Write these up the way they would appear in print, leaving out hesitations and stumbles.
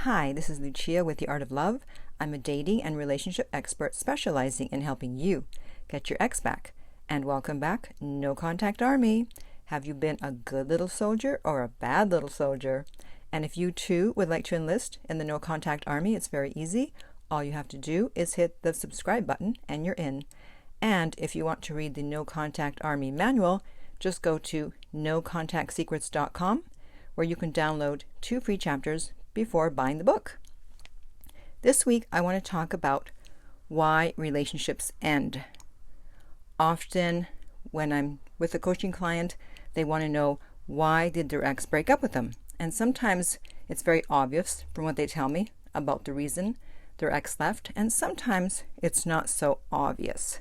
Hi, this is Lucia with The Art of Love. I'm a dating and relationship expert specializing in helping you get your ex back. And welcome back, No Contact Army. Have you been a good little soldier or a bad little soldier? And if you too would like to enlist in the No Contact Army, it's very easy. All you have to do is hit the subscribe button and you're in. And if you want to read the No Contact Army manual, just go to nocontactsecrets.com where you can download 2 free chapters before buying the book. This week, I want to talk about why relationships end. Often, when I'm with a coaching client, they want to know why did their ex break up with them. And sometimes it's very obvious from what they tell me about the reason their ex left, and sometimes it's not so obvious.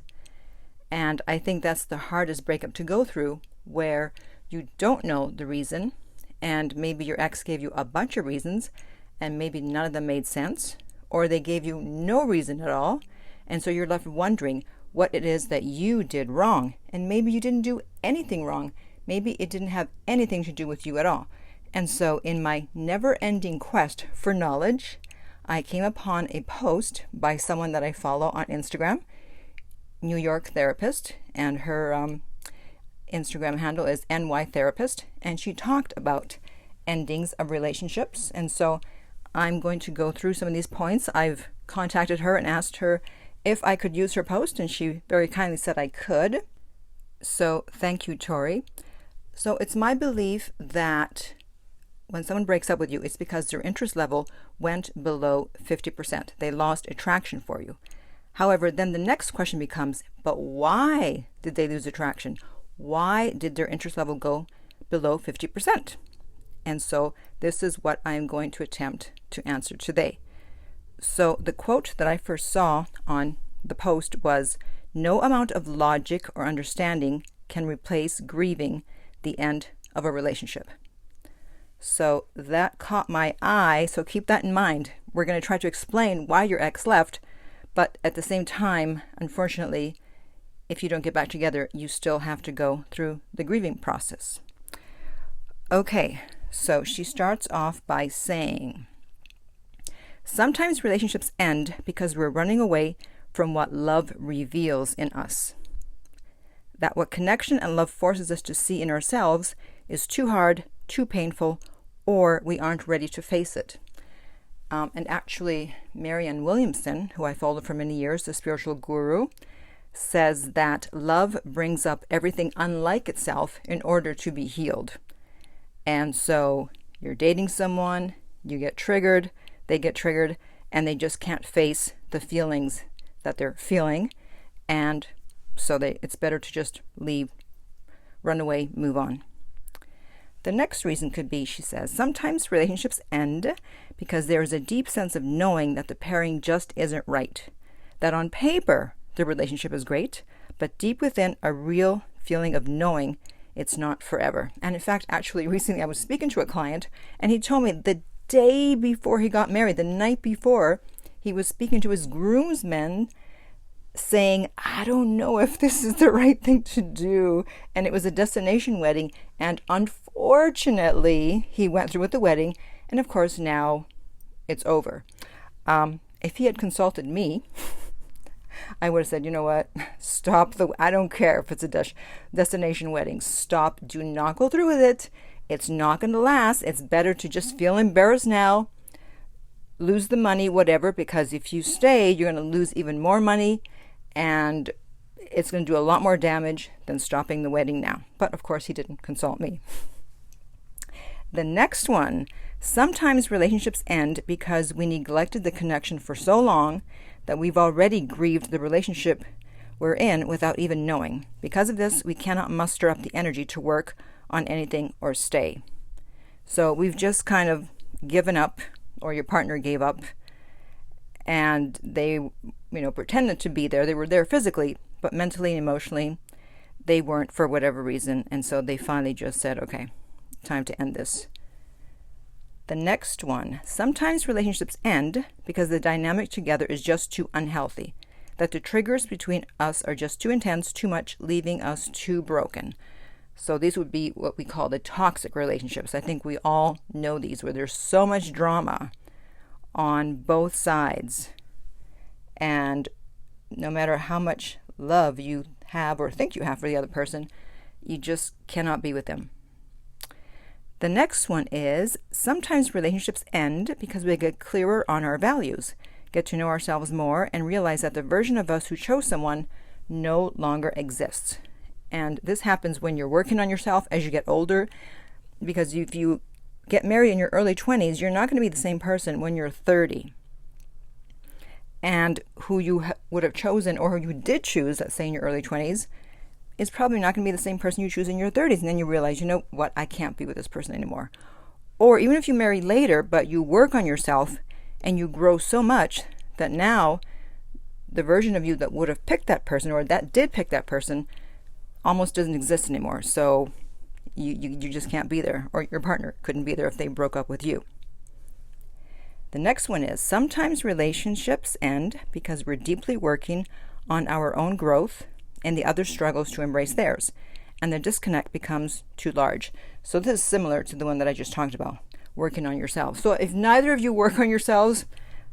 And I think that's the hardest breakup to go through, where you don't know the reason, and maybe your ex gave you a bunch of reasons, and maybe none of them made sense, or they gave you no reason at all, and so you're left wondering what it is that you did wrong. And maybe you didn't do anything wrong. Maybe it didn't have anything to do with you at all. And so in my never-ending quest for knowledge, I came upon a post by someone that I follow on Instagram, New York therapist, and her Instagram handle is NY Therapist, and she talked about endings of relationships. And so I'm going to go through some of these points. I've contacted her and asked her if I could use her post, and she very kindly said I could. So thank you, Tory. So it's my belief that when someone breaks up with you, it's because their interest level went below 50%. They lost attraction for you. However, then the next question becomes, but why did they lose attraction? Why did their interest level go below 50%? And so this is what I'm going to attempt to answer today. So the quote that I first saw on the post was, "No amount of logic or understanding can replace grieving the end of a relationship." So that caught my eye, so keep that in mind. We're going to try to explain why your ex left, but at the same time, unfortunately, if you don't get back together, you still have to go through the grieving process. Okay, so she starts off by saying, sometimes relationships end because we're running away from what love reveals in us. That what connection and love forces us to see in ourselves is too hard, too painful, or we aren't ready to face it. And actually, Marianne Williamson, who I followed for many years, the spiritual guru, says that love brings up everything unlike itself in order to be healed. And so you're dating someone, you get triggered, they get triggered, and they just can't face the feelings that they're feeling. And so it's better to just leave, run away, move on. The next reason could be, she says, sometimes relationships end because there is a deep sense of knowing that the pairing just isn't right. That on paper, the relationship is great, but deep within a real feeling of knowing it's not forever. And in fact, actually, recently I was speaking to a client, and he told me the day before he got married, the night before, he was speaking to his groomsmen saying, I don't know if this is the right thing to do. And it was a destination wedding, and unfortunately, he went through with the wedding, and of course now it's over. If he had consulted me, I would have said, you know what, stop I don't care if it's a destination wedding. Stop, do not go through with it. It's not going to last. It's better to just feel embarrassed now, lose the money, whatever, because if you stay, you're going to lose even more money, and it's going to do a lot more damage than stopping the wedding now. But of course, he didn't consult me. The next one, sometimes relationships end because we neglected the connection for so long that we've already grieved the relationship we're in without even knowing. Because of this, we cannot muster up the energy to work on anything or stay. So we've just kind of given up, or your partner gave up, and they, pretended to be there. They were there physically, but mentally and emotionally, they weren't for whatever reason. And so they finally just said, okay, time to end this. The next one, sometimes relationships end because the dynamic together is just too unhealthy, that the triggers between us are just too intense, too much, leaving us too broken. So these would be what we call the toxic relationships. I think we all know these, where there's so much drama on both sides. And no matter how much love you have or think you have for the other person, you just cannot be with them. The next one is sometimes relationships end because we get clearer on our values, get to know ourselves more, and realize that the version of us who chose someone no longer exists. And this happens when you're working on yourself as you get older, because if you get married in your early 20s, you're not going to be the same person when you're 30. And who you would have chosen, or who you did choose, let's say in your early 20s, is probably not going to be the same person you choose in your 30s. And then you realize, you know what, I can't be with this person anymore. Or even if you marry later, but you work on yourself and you grow so much that now the version of you that would have picked that person, or that did pick that person, almost doesn't exist anymore. So you just can't be there, or your partner couldn't be there if they broke up with you. The next one is sometimes relationships end because we're deeply working on our own growth and the other struggles to embrace theirs, and the disconnect becomes too large. So this is similar to the one that I just talked about, working on yourself. So if neither of you work on yourselves,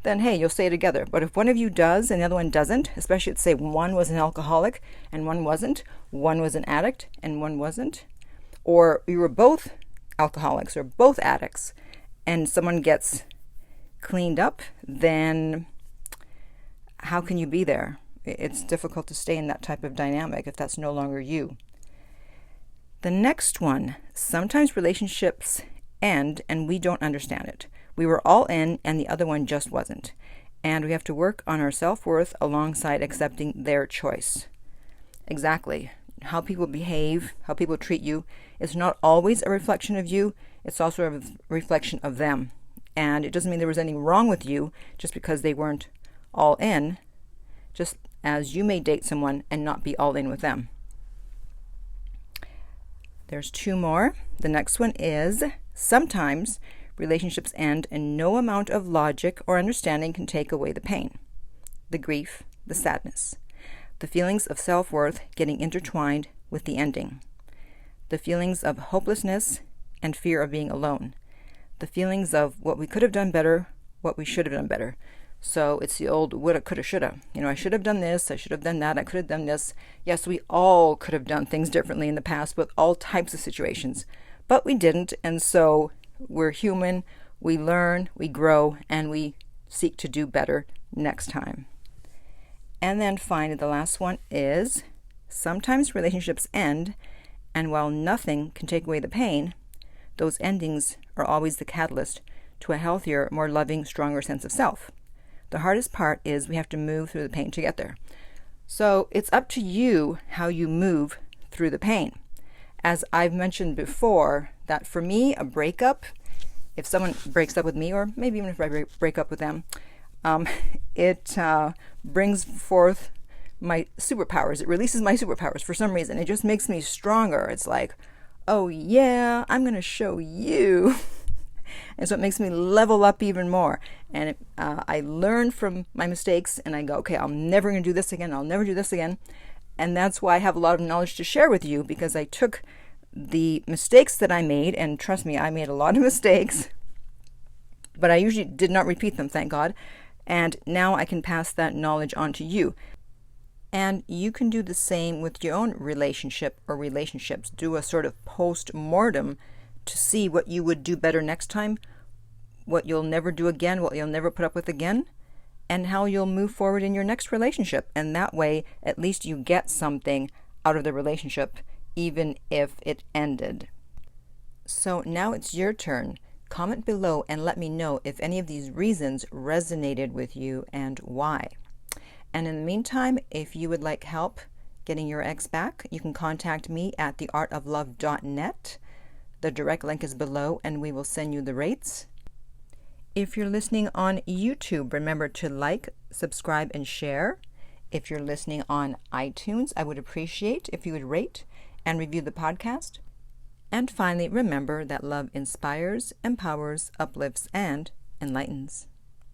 then hey, you'll stay together. But if one of you does and the other one doesn't, especially let's say one was an alcoholic and one wasn't, one was an addict and one wasn't, or you were both alcoholics or both addicts, and someone gets cleaned up, then how can you be there? It's difficult to stay in that type of dynamic if that's no longer you. The next one, sometimes relationships end and we don't understand it. We were all in and the other one just wasn't. And we have to work on our self-worth alongside accepting their choice. Exactly. How people behave, how people treat you, is not always a reflection of you. It's also a reflection of them. And it doesn't mean there was anything wrong with you just because they weren't all in, just as you may date someone and not be all in with them. There's two more. The next one is sometimes relationships end and no amount of logic or understanding can take away the pain, the grief, the sadness, the feelings of self-worth getting intertwined with the ending, the feelings of hopelessness and fear of being alone, the feelings of what we could have done better, what we should have done better. So it's the old woulda, coulda, shoulda. I should have done this, I should have done that, I could have done this. Yes, we all could have done things differently in the past with all types of situations, but we didn't. And so we're human, we learn, we grow, and we seek to do better next time. And then finally, the last one is sometimes relationships end, and while nothing can take away the pain, those endings are always the catalyst to a healthier, more loving, stronger sense of self. The hardest part is we have to move through the pain to get there. So it's up to you how you move through the pain. As I've mentioned before, that for me, a breakup, if someone breaks up with me, or maybe even if I break up with them, it brings forth my superpowers. It releases my superpowers for some reason. It just makes me stronger. It's like, oh yeah, I'm going to show you. And so it makes me level up even more. And I learn from my mistakes and I go, okay, I'm never going to do this again. I'll never do this again. And that's why I have a lot of knowledge to share with you, because I took the mistakes that I made, and trust me, I made a lot of mistakes, but I usually did not repeat them, thank God. And now I can pass that knowledge on to you. And you can do the same with your own relationship or relationships. Do a sort of post-mortem to see what you would do better next time, what you'll never do again, what you'll never put up with again, and how you'll move forward in your next relationship. And that way, at least you get something out of the relationship, even if it ended. So now it's your turn. Comment below and let me know if any of these reasons resonated with you and why. And in the meantime, if you would like help getting your ex back, you can contact me at theartoflove.net. The direct link is below and we will send you the rates. If you're listening on YouTube, remember to like, subscribe, and share. If you're listening on iTunes, I would appreciate if you would rate and review the podcast. And finally, remember that love inspires, empowers, uplifts, and enlightens.